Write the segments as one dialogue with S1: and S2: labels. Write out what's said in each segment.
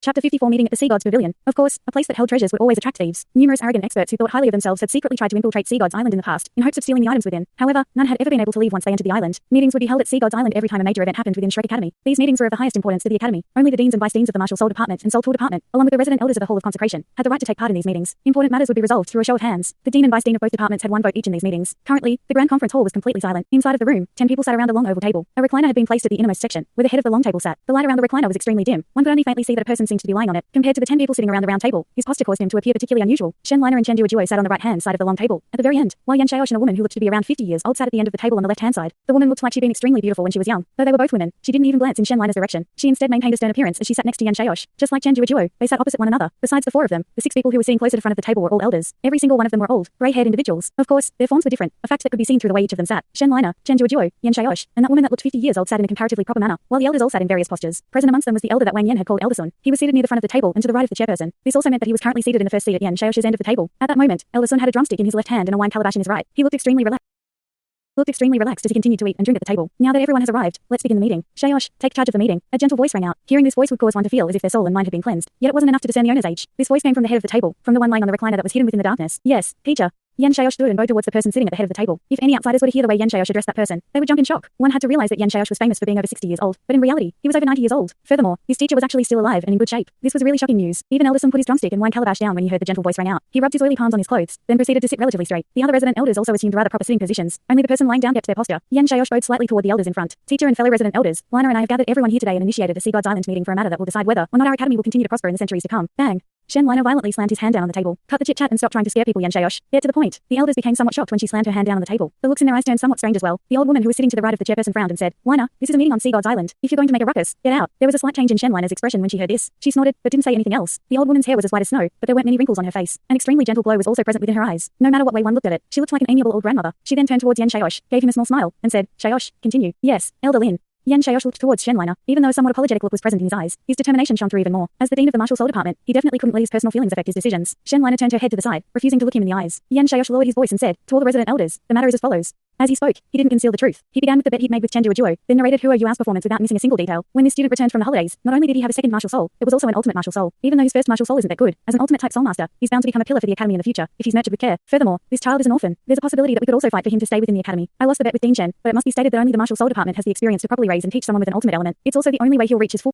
S1: Chapter 54 Meeting at the Sea God's Pavilion. Of course, a place that held treasures would always attract thieves. Numerous arrogant experts who thought highly of themselves had secretly tried to infiltrate Sea God's Island in the past, in hopes of stealing the items within. However, none had ever been able to leave once they entered the island. Meetings would be held at Sea God's Island every time a major event happened within Shrek Academy. These meetings were of the highest importance to the Academy. Only the deans and vice-deans of the Martial Soul Department and Soul Tool Department, along with the resident elders of the Hall of Consecration, had the right to take part in these meetings. Important matters would be resolved through a show of hands. The dean and vice-dean of both departments had one vote each in these meetings. Currently, the grand conference hall was completely silent. Inside of the room, 10 people sat around a long oval table. A recliner had been placed at the innermost section, where the head of the long table sat. The light around the recliner was extremely dim. One could only faintly see that a person seemed to be lying on it. Compared to the 10 people sitting around the round table, his posture caused him to appear particularly unusual. Shen Liner and Chen Duo sat on the right-hand side of the long table. At the very end, while Yan Shaosh and a woman who looked to be around 50 years old sat at the end of the table on the left-hand side. The woman looked like she'd been extremely beautiful when she was young. Though they were both women, she didn't even glance in Shen Liner's direction. She instead maintained a stern appearance as she sat next to Yan Shaosh. Just like Chen Duo, they sat opposite one another. Besides the four of them, the 6 people who were sitting closer to front of the table were all elders. Every single one of them were old, grey-haired individuals. Of course, their forms were different, a fact that could be seen through the way each of them sat. Shen Liner, Chen Duo, Yan Shaosh, and that woman that looked 50 years old sat in a comparatively proper manner, while the elders all sat in various postures. Present amongst them was the elder that Wang Yan had called Elder Sun. He was seated near the front of the table and to the right of the chairperson. This also meant that he was currently seated in the first seat at Yan Shaosh's end of the table. At that moment, Elder Sun had a drumstick in his left hand and a wine calabash in his right. He looked extremely relaxed as he continued to eat and drink at the table. Now that everyone has arrived, let's begin the meeting. Shaosh, take charge of the meeting. A gentle voice rang out. Hearing this voice would cause one to feel as if their soul and mind had been cleansed. Yet it wasn't enough to discern the owner's age. This voice came from the head of the table, from the one lying on the recliner that was hidden within the darkness. Yes, teacher. Yan Shaosh stood and bowed towards the person sitting at the head of the table. If any outsiders were to hear the way Yan Shaosh addressed that person, they would jump in shock. One had to realize that Yan Shaosh was famous for being over 60 years old, but in reality, he was over 90 years old. Furthermore, his teacher was actually still alive and in good shape. This was really shocking news. Even Elder Sun put his drumstick and wine calabash down when he heard the gentle voice rang out. He rubbed his oily palms on his clothes, then proceeded to sit relatively straight. The other resident elders also assumed rather proper sitting positions. Only the person lying down kept their posture. Yan Shaosh bowed slightly toward the elders in front. Teacher and fellow resident elders, Liner and I have gathered everyone here today and initiated a Sea God's Island meeting for a matter that will decide whether or not our academy will continue to prosper in the centuries to come. Bang. Shen Liner violently slammed his hand down on the table. Cut the chit-chat and stop trying to scare people, Yan Shaosh. Get to the point. The elders became somewhat shocked when she slammed her hand down on the table. The looks in their eyes turned somewhat strange as well. The old woman who was sitting to the right of the chairperson frowned and said, Liner, this is a meeting on Sea God's Island. If you're going to make a ruckus, get out. There was a slight change in Shen Liner's expression when she heard this. She snorted, but didn't say anything else. The old woman's hair was as white as snow, but there weren't many wrinkles on her face. An extremely gentle glow was also present within her eyes. No matter what way one looked at it, she looked like an amiable old grandmother. She then turned towards Yan Shaosh, gave him a small smile, and said, Shaosh, continue. Yes, Elder Lin. Yan Shaosh looked towards Shen Liner. Even though a somewhat apologetic look was present in his eyes, his determination shone through even more. As the dean of the Martial Soul Department, he definitely couldn't let his personal feelings affect his decisions. Shen Liner turned her head to the side, refusing to look him in the eyes. Yan Shaosh lowered his voice and said, to all the resident elders, the matter is as follows. As he spoke, he didn't conceal the truth. He began with the bet he'd made with Chen Duo, then narrated Hua Yuao's performance without missing a single detail. When this student returned from the holidays, not only did he have a second martial soul, it was also an ultimate martial soul. Even though his first martial soul isn't that good, as an ultimate type soul master, he's bound to become a pillar for the academy in the future, if he's nurtured with care. Furthermore, this child is an orphan. There's a possibility that we could also fight for him to stay within the academy. I lost the bet with Dean Chen, but it must be stated that only the Martial Soul Department has the experience to properly raise and teach someone with an ultimate element. It's also the only way he'll reach his full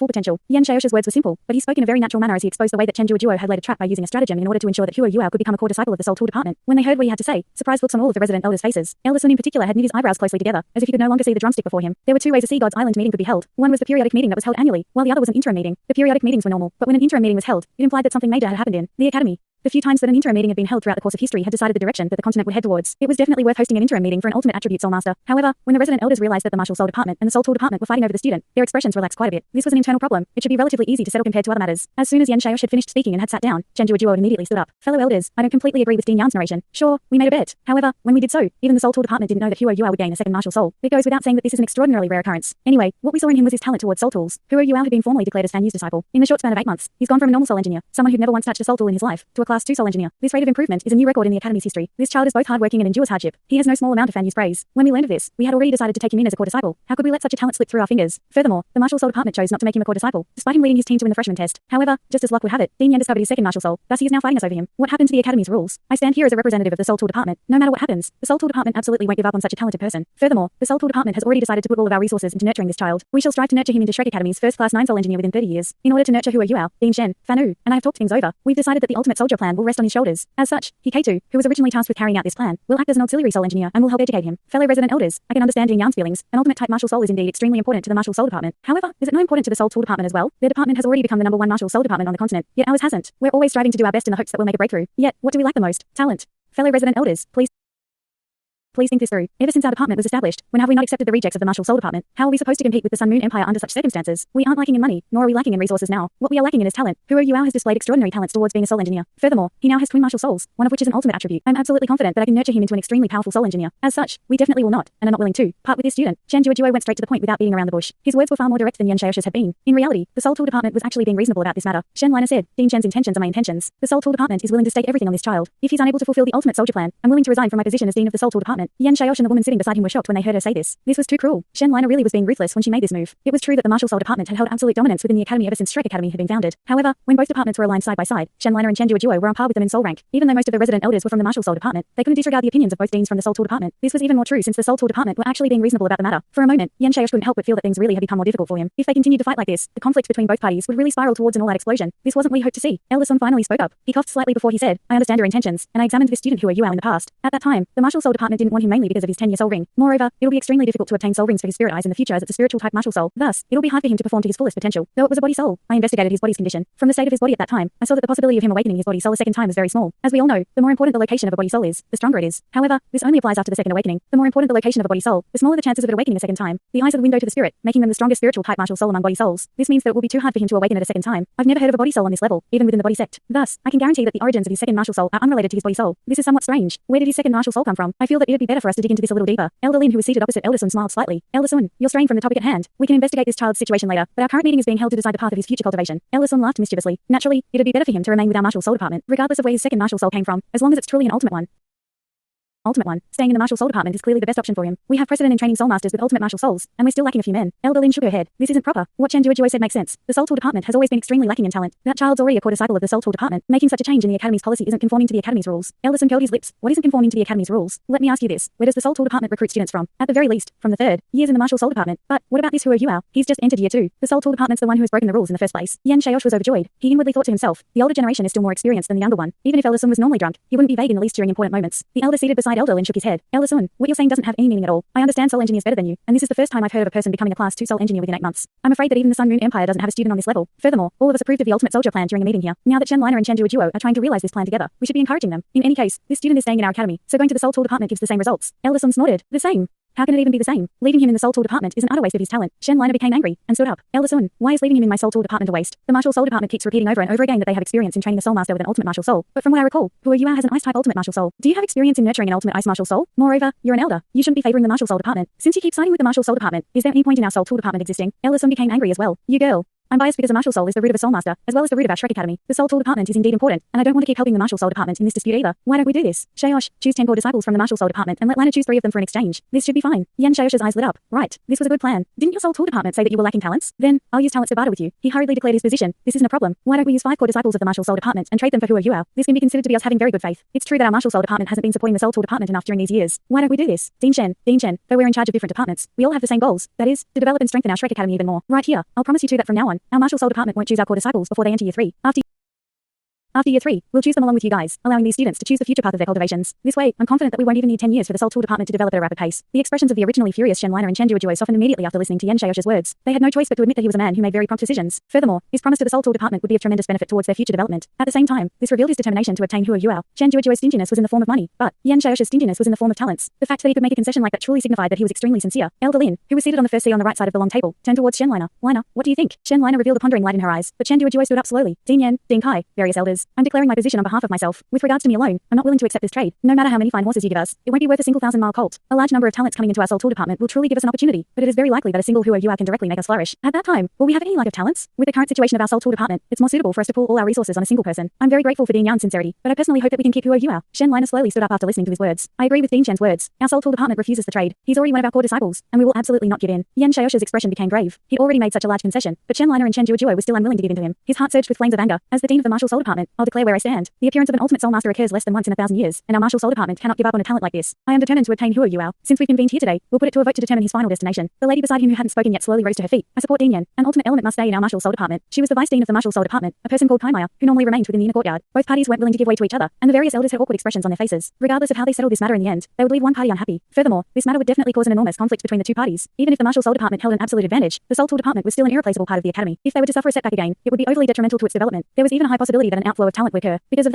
S1: potential. Yan Shaosh's words were simple, but he spoke in a very natural manner as he exposed the way that Chen Duo had laid a trap by using a stratagem in order to ensure that Hua Yuao could become a core disciple of the Soul Tool Department. When they heard what he had to say, surprised looks on all of the resident elders' faces. Elder Sun in particular had knit his eyebrows closely together, as if he could no longer see the drumstick before him. There were two ways a Sea God's Island meeting could be held. One was the periodic meeting that was held annually, while the other was an interim meeting. The periodic meetings were normal, but when an interim meeting was held, it implied that something major had happened in the academy. The few times that an interim meeting had been held throughout the course of history had decided the direction that the continent would head towards. It was definitely worth hosting an interim meeting for an ultimate attribute soul master. However, when the resident elders realized that the Martial Soul Department and the Soul Tool Department were fighting over the student, their expressions relaxed quite a bit. This was an internal problem. It should be relatively easy to settle compared to other matters. As soon as Yan Shaosh had finished speaking and had sat down, Chen Duo immediately stood up. Fellow elders, I don't completely agree with Dean Yan's narration. Sure, we made a bet. However, when we did so, even the Soul Tool Department didn't know that Hua Yuao would gain a second martial soul. It goes without saying that this is an extraordinarily rare occurrence. Anyway, what we saw in him was his talent towards soul tools. Hua Yuao had been formally declared as Fan Yu's disciple. In the short span of 8 months, he's gone from a normal soul engineer, someone who'd never once touched a soul tool in his life, to a class 2 soul engineer. This rate of improvement is a new record in the academy's history. This child is both hardworking and endures hardship. He has no small amount of Fan Yu's praise. When we learned of this, we had already decided to take him in as a core disciple. How could we let such a talent slip through our fingers? Furthermore, the Martial Soul Department chose not to make him a core disciple, despite him leading his team to win the freshman test. However, just as luck would have it, Dean Yan discovered his second martial soul, thus he is now fighting us over him. What happened to the academy's rules? I stand here as a representative of the Soul Tool Department. No matter what happens, the Soul Tool Department absolutely won't give up on such a talented person. Furthermore, the Soul Tool Department has already decided to put all of our resources into nurturing this child. We shall strive to nurture him into Shrek Academy's first class 9 soul engineer within 30 years. In order to nurture Hua Yuao, Dean Shen, Fan Yu, and I have talked things over. We've decided that the ultimate soldier plan will rest on his shoulders. As such, Hikeitu, who was originally tasked with carrying out this plan, will act as an auxiliary soul engineer and will help educate him. Fellow resident elders, I can understand Dean Yan's feelings. An ultimate type martial soul is indeed extremely important to the Martial Soul Department. However, is it not important to the Soul Tool Department as well? Their department has already become the #1 martial soul department on the continent, yet ours hasn't. We're always striving to do our best in the hopes that we'll make a breakthrough. Yet, what do we lack the most? Talent. Fellow resident elders, Please think this through. Ever since our department was established, when have we not accepted the rejects of the Martial Soul Department? How are we supposed to compete with the Sun Moon Empire under such circumstances? We aren't lacking in money, nor are we lacking in resources now. What we are lacking in is talent. Hua Yuao has displayed extraordinary talents towards being a soul engineer. Furthermore, he now has twin martial souls, one of which is an ultimate attribute. I'm absolutely confident that I can nurture him into an extremely powerful soul engineer. As such, we definitely will not, and are not willing to, part with this student. Chen Duo went straight to the point without beating around the bush. His words were far more direct than Yan Shaosh's had been. In reality, the Soul Tool Department was actually being reasonable about this matter. Shen Liner said, Dean Chen's intentions are my intentions. The Soul Tool Department is willing to stake everything on this child. If he's unable to fulfill the ultimate soldier plan, I'm willing to resign from my position as Dean of the Soul Tool Department. department. Yan Xiaosh and the woman sitting beside him were shocked when they heard her say this. This was too cruel. Shen Liner really was being ruthless when she made this move. It was true that the martial soul department had held absolute dominance within the academy ever since Shrek Academy had been founded. However, when both departments were aligned side by side, Shen Liner and Chen Duo were on par with them in soul rank. Even though most of the resident elders were from the martial soul department, they couldn't disregard the opinions of both deans from the soul tool department. This was even more true since the soul tool department were actually being reasonable about the matter. For a moment, Yan Xiaosh couldn't help but feel that things really had become more difficult for him. If they continued to fight like this, the conflict between both parties would really spiral towards an all-out explosion. This wasn't what he hoped to see. Elder Sun finally spoke up. He coughed slightly before he said, "I understand your intentions, and I examined this student Hua Yuao in the past. At that time, the martial soul department didn't want him mainly because of his 10-year soul ring. Moreover, it'll be extremely difficult to obtain soul rings for his spirit eyes in the future as it's a spiritual type martial soul. Thus, it'll be hard for him to perform to his fullest potential. Though it was a body soul, I investigated his body's condition. From the state of his body at that time, I saw that the possibility of him awakening his body soul a second time was very small. As we all know, the more important the location of a body soul is, the stronger it is. However, this only applies after the second awakening. The more important the location of a body soul, the smaller the chances of it awakening a second time. The eyes are the window to the spirit, making them the strongest spiritual type martial soul among body souls. This means that it will be too hard for him to awaken it a second time. I've never heard of a body soul on this level, even within the body sect. Thus, I can guarantee that the origins of his second martial soul are unrelated to his body soul. This is somewhat strange. Where did his second martial soul come from? I feel that it'd be better for us to dig into this a little deeper." Elder Lin, who was seated opposite Elder Sun, smiled slightly. "Elder Sun, you're straying from the topic at hand. We can investigate this child's situation later, but our current meeting is being held to decide the path of his future cultivation." Elder Sun laughed mischievously. "Naturally, it'd be better for him to remain with our martial soul department, regardless of where his second martial soul came from, as long as it's truly an ultimate one. Staying in the martial soul department is clearly the best option for him. We have precedent in training soul masters with ultimate martial souls, and we're still lacking a few men." Elder Lin shook her head. "This isn't proper. What Chen Duo said makes sense. The soul tool department has always been extremely lacking in talent. That child's already a core disciple of the soul tool department. Making such a change in the academy's policy isn't conforming to the academy's rules." Elder Sun curled his lips. "What isn't conforming to the academy's rules? Let me ask you this. Where does the soul tool department recruit students from? At the very least, from the third years in the martial soul department. But what about this Hua Yuao? He's just entered year 2. The soul tool department's the one who has broken the rules in the first place." Yan Xiaosh was overjoyed. He inwardly thought to himself, the older generation is still more experienced than the younger one. Even if Elder Sun was normally drunk, he wouldn't be vague in the least during important moments. The elder seated beside Elder Lin shook his head. "Elder Sun, what you're saying doesn't have any meaning at all. I understand soul engineers better than you, and this is the first time I've heard of a person becoming a class 2 soul engineer within 8 months. I'm afraid that even the Sun Moon Empire doesn't have a student on this level. Furthermore, all of us approved of the ultimate soldier plan during a meeting here. Now that Chen Liner and Chen Duo are trying to realize this plan together, we should be encouraging them. In any case, this student is staying in our academy, so going to the soul tool department gives the same results." Elder Sun snorted. "The same? How can it even be the same? Leaving him in the soul tool department is an utter waste of his talent." Shen Liner became angry and stood up. "Elder Sun, why is leaving him in my soul tool department a waste? The martial soul department keeps repeating over and over again that they have experience in training a soul master with an ultimate martial soul. But from what I recall, Hua Yuao has an ice type ultimate martial soul. Do you have experience in nurturing an ultimate ice martial soul? Moreover, you're an elder. You shouldn't be favoring the martial soul department. Since you keep siding with the martial soul department, is there any point in our soul tool department existing?" Elder Sun became angry as well. "You girl. I'm biased because a martial soul is the root of a soul master, as well as the root of our Shrek Academy. The soul tool department is indeed important, and I don't want to keep helping the martial soul department in this dispute either. Why don't we do this? Xiaosh, choose 10 core disciples from the martial soul department and let Liner choose 3 of them for an exchange. This should be fine." Yan Xiaosh's eyes lit up. "Right, this was a good plan. Didn't your soul tool department say that you were lacking talents? Then, I'll use talents to barter with you." He hurriedly declared his position. "This isn't a problem. Why don't we use 5 core disciples of the martial soul department and trade them for Hua Yuao? This can be considered to be us having very good faith. It's true that our martial soul department hasn't been supporting the soul tool department enough during these years. Why don't we do this? Dean Chen, though we're in charge of different departments, we all have the same goals. That is, to develop and strengthen our Shrek Academy even more. Right here, I'll promise you 2 that from now on, our martial soul department won't choose our core disciples before they enter year 3. After year 3, we'll choose them along with you guys, allowing these students to choose the future path of their cultivations. This way, I'm confident that we won't even need 10 years for the soul tool department to develop at a rapid pace." The expressions of the originally furious Shen Liner and Chen Duo softened immediately after listening to Yan Xiaosh's words. They had no choice but to admit that he was a man who made very prompt decisions. Furthermore, his promise to the soul tool department would be of tremendous benefit towards their future development. At the same time, this revealed his determination to obtain Hua Yuao. Chen Duo's stinginess was in the form of money, but Yan Xiaosh's stinginess was in the form of talents. The fact that he could make a concession like that truly signified that he was extremely sincere. Elder Lin, who was seated on the first seat on the right side of the long table, turned towards Shen Liner. "Liner, what do you think?" Shen Liner revealed a pondering light in her eyes, but Chen Duo stood up slowly. "Dean Yan, Dean Kai, various elders, I'm declaring my position on behalf of myself. With regards to me alone, I'm not willing to accept this trade. No matter how many fine horses you give us, it won't be worth a single 1,000-mile colt. A large number of talents coming into our soul tool department will truly give us an opportunity, but it is very likely that a single Hua Yuao can directly make us flourish. At that time, will we have any lack of talents? With the current situation of our soul tool department, it's more suitable for us to pool all our resources on a single person. I'm very grateful for Dean Yan's sincerity, but I personally hope that we can keep Hua Yuao." Shen Liner slowly stood up after listening to his words. "I agree with Dean Chen's words. Our soul tool department refuses the trade. He's already one of our core disciples, and we will absolutely not give in." Yan Xiaosh's expression became grave. He'd already made such a large concession, but Shen Liner and Chen Duo were still unwilling to give in to him. His heart surged with flames of anger. "As the dean of the martial soul department, I'll declare where I stand. The appearance of an ultimate soul master occurs less than once in 1,000 years, and our martial soul department cannot give up on a talent like this. I am determined to obtain Hua Yuao. Since we've convened here today, we'll put it to a vote to determine his final destination." The lady beside him who hadn't spoken yet slowly rose to her feet. "I support Dean Yan. An ultimate element must stay in our martial soul department." She was the vice dean of the martial soul department, a person called Kaimaya, who normally remained within the inner courtyard. Both parties weren't willing to give way to each other, and the various elders had awkward expressions on their faces. Regardless of how they settled this matter in the end, they would leave one party unhappy. Furthermore, this matter would definitely cause an enormous conflict between the 2 parties. Even if the martial soul department held an absolute advantage, the soul tool department was still an irreplaceable part of the academy. If they were to suffer a setback again, it would be overly detrimental to its development. There was even a high possibility that an outflow of talent would occur. Because of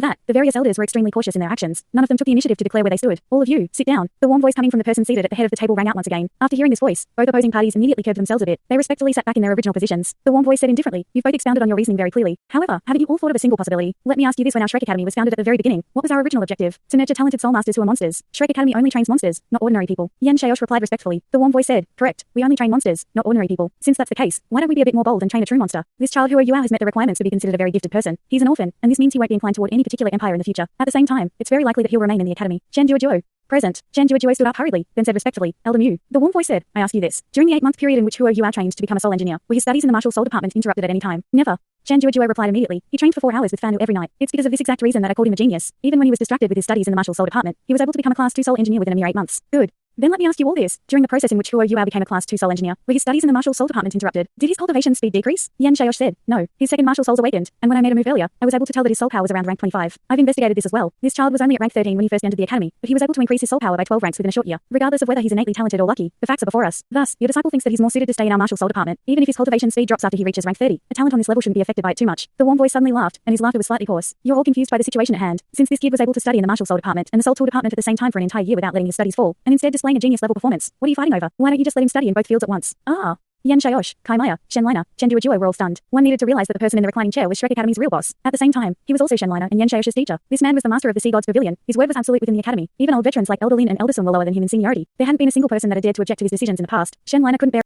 S1: that, the various elders were extremely cautious in their actions. None of them took the initiative to declare where they stood. "All of you, sit down." The warm voice coming from the person seated at the head of the table rang out once again. After hearing this voice, both opposing parties immediately curbed themselves a bit. They respectfully sat back in their original positions. The warm voice said indifferently, "You've both expounded on your reasoning very clearly. However, haven't you all thought of a single possibility? Let me ask you this: when our Shrek Academy was founded at the very beginning, what was our original objective? To nurture talented soul masters who are monsters. Shrek Academy only trains monsters, not ordinary people." Yan Xiaosh replied respectfully. The warm voice said, "Correct. We only train monsters, not ordinary people. Since that's the case, why don't we be a bit more bold and train a true monster? This child Hua Yuao has met the requirements to be considered a very gifted person. He's an orphan, and this means he won't be inclined toward overlord any particular empire in the future. At the same time, it's very likely that he'll remain in the academy. Shen Duoduo. Present. Shen Duoduo stood up hurriedly, then said respectfully, Elder Mu. The warm voice said, I ask you this. During the 8-month period in which Huo Yuao trained to become a soul engineer, were his studies in the martial soul department interrupted at any time? Never. Shen Duoduo replied immediately. He trained for 4 hours with Fan Wu every night. It's because of this exact reason that I called him a genius. Even when he was distracted with his studies in the martial soul department, he was able to become a class 2 soul engineer within a mere 8 months. Good. Then let me ask you all this. During the process in which Huo Yuao became a class 2 soul engineer, were his studies in the martial soul department interrupted? Did his cultivation speed decrease? Yan Xiaosh said, no. His second martial souls awakened, and when I made a move earlier, I was able to tell that his soul power was around rank 25. I've investigated this as well. This child was only at rank 13 when he first entered the academy, but he was able to increase his soul power by 12 ranks within a short year. Regardless of whether he's innately talented or lucky, the facts are before us. Thus, your disciple thinks that he's more suited to stay in our martial soul department, even if his cultivation speed drops after he reaches rank 30. A talent on this level shouldn't be affected by it too much. The warm voice suddenly laughed, and his laughter was slightly hoarse. You're all confused by the situation at hand. Since this kid was able to study in the martial soul department and the soul tool department at the same time for an entire year without letting his studies fall, and instead displaying a genius level performance, what are you fighting over? Why don't you just let him study in both fields at once? Ah. Yan Xiaosh, Kai Maya, Shen Liner, Chen Duoduo were all stunned. One needed to realize that the person in the reclining chair was Shrek Academy's real boss. At the same time, he was also Shen Liner and Yan Xiaosh's teacher. This man was the master of the Sea God's Pavilion. His word was absolute within the academy. Even old veterans like Elder Lin and Elder Sun were lower than him in seniority. There hadn't been a single person that had dared to object to his decisions in the past. Shen Liner couldn't bear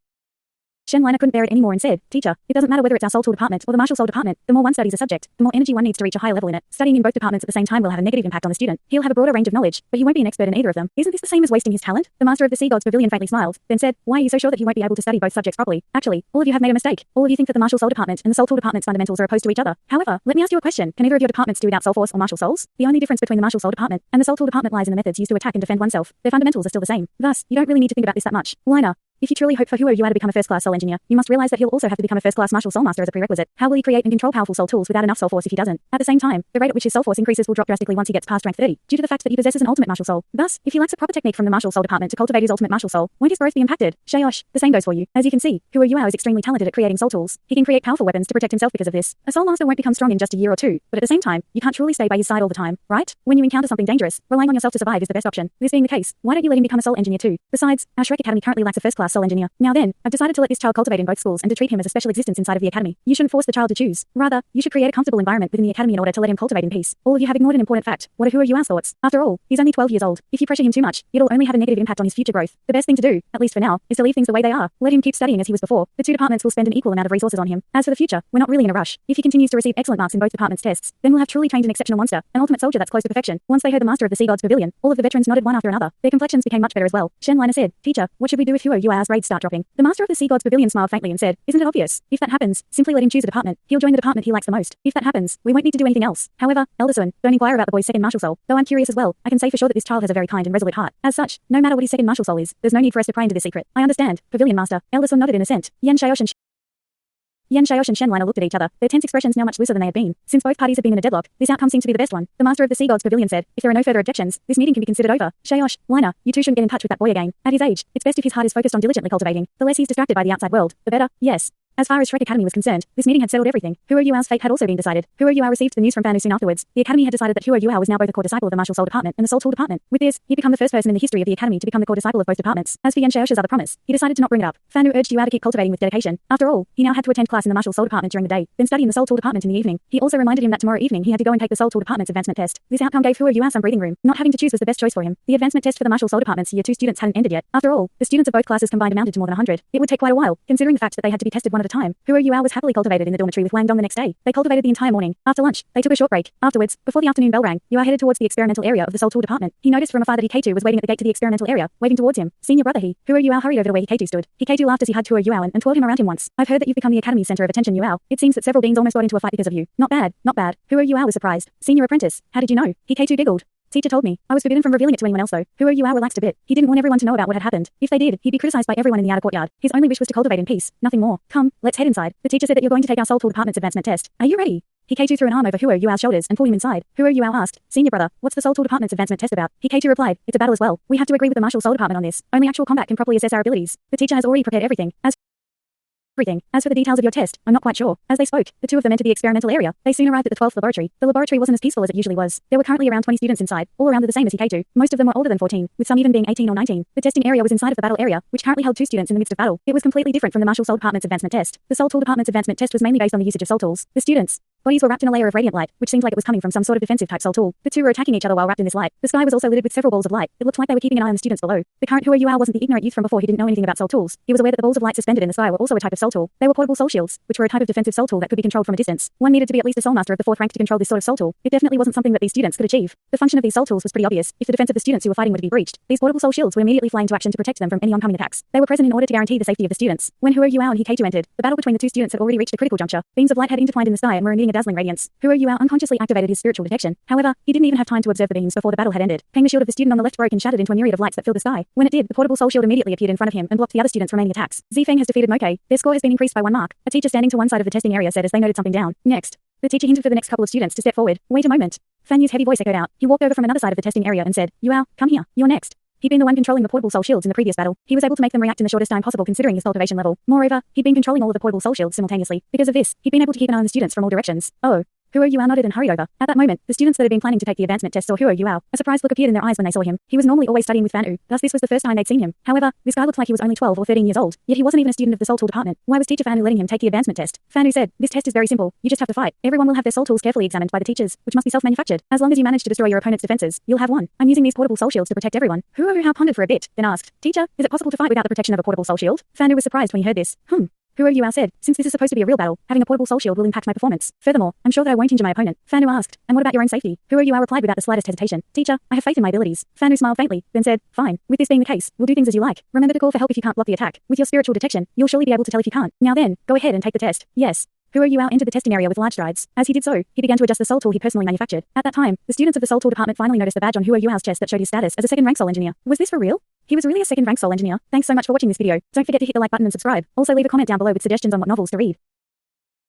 S1: it anymore and said, Teacher, it doesn't matter whether it's our soul tool department or the martial soul department. The more one studies a subject, the more energy one needs to reach a higher level in it. Studying in both departments at the same time will have a negative impact on the student. He'll have a broader range of knowledge, but he won't be an expert in either of them. Isn't this the same as wasting his talent? The master of the Sea God's Pavilion faintly smiled, then said, Why are you so sure that he won't be able to study both subjects properly? Actually, all of you have made a mistake. All of you think that the martial soul department and the soul tool department's fundamentals are opposed to each other. However, let me ask you a question. Can either of your departments do without soul force or martial souls? The only difference between the martial soul department and the soul tool department lies in the methods used to attack and defend oneself. Their fundamentals are still the same. Thus, you don't really need to think about this that much. Liner. If you truly hope for Huo Yuao to become a first-class soul engineer, you must realize that he'll also have to become a first-class martial soul master as a prerequisite. How will he create and control powerful soul tools without enough soul force if he doesn't? At the same time, the rate at which his soul force increases will drop drastically once he gets past rank 30, due to the fact that he possesses an ultimate martial soul. Thus, if he lacks a proper technique from the martial soul department to cultivate his ultimate martial soul, won't his growth be impacted? Xiaosh, the same goes for you. As you can see, Huo Yuao is extremely talented at creating soul tools. He can create powerful weapons to protect himself because of this. A soul master won't become strong in just a year or two, but at the same time, you can't truly stay by his side all the time, right? When you encounter something dangerous, relying on yourself to survive is the best option. This being the case, why don't you let him become a soul engineer too? Besides, our Shrek Academy currently lacks a first-class soul engineer. Now then, I've decided to let this child cultivate in both schools and to treat him as a special existence inside of the academy. You shouldn't force the child to choose. Rather, you should create a comfortable environment within the academy in order to let him cultivate in peace. All of you have ignored an important fact. What are Huo Yuao's thoughts? After all, he's only 12 years old. If you pressure him too much, it'll only have a negative impact on his future growth. The best thing to do, at least for now, is to leave things the way they are. Let him keep studying as he was before. The two departments will spend an equal amount of resources on him. As for the future, we're not really in a rush. If he continues to receive excellent marks in both departments' tests, then we'll have truly trained an exceptional monster, an ultimate soldier that's close to perfection. Once they heard the master of the Sea God's Pavilion, all of the veterans nodded one after another. Their complexions became much better as well. Shen Liner said, Teacher, what should we do if Huo Yuao's grades start dropping? The master of the Sea God's Pavilion smiled faintly and said, Isn't it obvious? If that happens, simply let him choose a department. He'll join the department he likes the most. If that happens, we won't need to do anything else. However, Elder Sun, don't inquire about the boy's second martial soul. Though I'm curious as well, I can say for sure that this child has a very kind and resolute heart. As such, no matter what his second martial soul is, there's no need for us to pry into this secret. I understand. Pavilion Master. Elder Sun nodded in assent. Yan Xiaosh and Shen Liner looked at each other, their tense expressions now much looser than they had been. Since both parties had been in a deadlock, this outcome seemed to be the best one. The master of the Sea God's Pavilion said, If there are no further objections, this meeting can be considered over. Xiaosh, Liner, you two shouldn't get in touch with that boy again. At his age, it's best if his heart is focused on diligently cultivating. The less he's distracted by the outside world, the better. Yes. As far as Shrek Academy was concerned, this meeting had settled everything. Huo Yuao's fate had also been decided. Huo Yuao received the news from Fan Wu soon afterwards. The Academy had decided that Huo Yuao was now both a core disciple of the martial soul department and the soul tool department. With this, he'd become the first person in the history of the Academy to become the core disciple of both departments. As for Yan Xiaosh's other promise, he decided to not bring it up. Fan Wu urged Yuao to keep cultivating with dedication. After all, he now had to attend class in the martial soul department during the day, then study in the soul tool department in the evening. He also reminded him that tomorrow evening he had to go and take the soul tool department's advancement test. This outcome gave Huo Yuao some breathing room. Not having to choose was the best choice for him. The advancement test for the martial soul department's year 2 students hadn't ended yet. After all, the students of both classes combined amounted to more than 100. It would take quite a while, considering the fact that they had to be tested one at a time. Huo Yuao was happily cultivated in the dormitory with Wang Dong the next day. They cultivated the entire morning. After lunch, they took a short break. Afterwards, before the afternoon bell rang, Yuao headed towards the experimental area of the soul tool department. He noticed from afar that Hikato was waiting at the gate to the experimental area, waving towards him. Senior brother Huo Yuao hurried over to where Hikato stood. Hikato laughed as he hugged Huo Yuao and twirled him around him once. I've heard that you've become the academy's center of attention, Yuao. It seems that several deans almost got into a fight because of you. Not bad, not bad. Huo Yuao was surprised. Senior apprentice, how did you know? Hikato giggled. Teacher told me. I was forbidden from revealing it to anyone else though. Huo Yuao relaxed a bit. He didn't want everyone to know about what had happened. If they did, he'd be criticized by everyone in the outer courtyard. His only wish was to cultivate in peace, nothing more. Come, let's head inside. The teacher said that you're going to take our soul tool department's advancement test. Are you ready? Hikato threw an arm over Huo Yuao's shoulders and pulled him inside. Huo Yuao asked, Senior brother, what's the soul tool department's advancement test about? Hikato replied, it's a battle as well. We have to agree with the martial soul department on this. Only actual combat can properly assess our abilities. The teacher has already prepared everything. As for the details of your test, I'm not quite sure. As they spoke, the two of them entered the experimental area. They soon arrived at the 12th laboratory. The laboratory wasn't as peaceful as it usually was. There were currently around 20 students inside, all around the same as Hikato. Most of them were older than 14, with some even being 18 or 19. The testing area was inside of the battle area, which currently held 2 students in the midst of battle. It was completely different from the martial soul department's advancement test. The soul tool department's advancement test was mainly based on the usage of soul tools. The students Bodies were wrapped in a layer of radiant light, which seemed like it was coming from some sort of defensive type soul tool. The two were attacking each other while wrapped in this light. The sky was also littered with several balls of light. It looked like they were keeping an eye on the students below. The current Hua Yuao wasn't the ignorant youth from before who didn't know anything about soul tools. He was aware that the balls of light suspended in the sky were also a type of soul tool. They were portable soul shields, which were a type of defensive soul tool that could be controlled from a distance. One needed to be at least a soul master of the fourth rank to control this sort of soul tool. It definitely wasn't something that these students could achieve. The function of these soul tools was pretty obvious. If the defense of the students who were fighting were to be breached, these portable soul shields would immediately fly into action to protect them from any oncoming attacks. They were present in order to guarantee the safety of the students. When Hua Yuao and Hikaiju entered, the battle between the two students had already reached a critical juncture. Beams of light had intertwined in the sky and were emitting a dazzling radiance. Hua Yuao unconsciously activated his spiritual detection. However, he didn't even have time to observe the beams before the battle had ended. Peng, the shield of the student on the left broke and shattered into a myriad of lights that filled the sky. When it did, the portable soul shield immediately appeared in front of him and blocked the other students' remaining attacks. Zifeng has defeated Moke. Their score has been increased by 1 mark. A teacher standing to one side of the testing area said as they noted something down. Next. The teacher hinted for the next couple of students to step forward. Wait a moment. Fan Yu's heavy voice echoed out. He walked over from another side of the testing area and said, Yuao, come here. You're next. He'd been the one controlling the portable soul shields in the previous battle. He was able to make them react in the shortest time possible considering his cultivation level. Moreover, he'd been controlling all of the portable soul shields simultaneously. Because of this, he'd been able to keep an eye on the students from all directions. Oh. Hua Yuao nodded and hurried over. At that moment, the students that had been planning to take the advancement test saw Hua Yuao. A surprised look appeared in their eyes when they saw him. He was normally always studying with Fan Yu, thus this was the first time they'd seen him. However, this guy looked like he was only 12 or 13 years old, yet he wasn't even a student of the soul tool department. Why was teacher Fan Yu letting him take the advancement test? Fan Yu said, this test is very simple. You just have to fight. Everyone will have their soul tools carefully examined by the teachers, which must be self-manufactured. As long as you manage to destroy your opponent's defenses, you'll have won. I'm using these portable soul shields to protect everyone. Hua Yuao pondered for a bit, then asked, Teacher, is it possible to fight without the protection of a portable soul shield? Fan Yu was surprised when he heard this. Hua Yuao said, since this is supposed to be a real battle, having a portable soul shield will impact my performance. Furthermore, I'm sure that I won't injure my opponent. Fan Yu asked, and what about your own safety? Hua Yuao replied without the slightest hesitation. Teacher, I have faith in my abilities. Fan Yu smiled faintly, then said, fine. With this being the case, we'll do things as you like. Remember to call for help if you can't block the attack. With your spiritual detection, you'll surely be able to tell if you can't. Now then, go ahead and take the test. Yes. Hua Yuao entered the testing area with large strides. As he did so, he began to adjust the soul tool he personally manufactured. At that time, the students of the soul tool department finally noticed the badge on Hua Yuao's chest that showed his status as a second-rank soul engineer. Was this for real? He was really a second-rank soul engineer. Thanks so much for watching this video. Don't forget to hit the like button and subscribe. Also leave a comment down below with suggestions on what novels to read.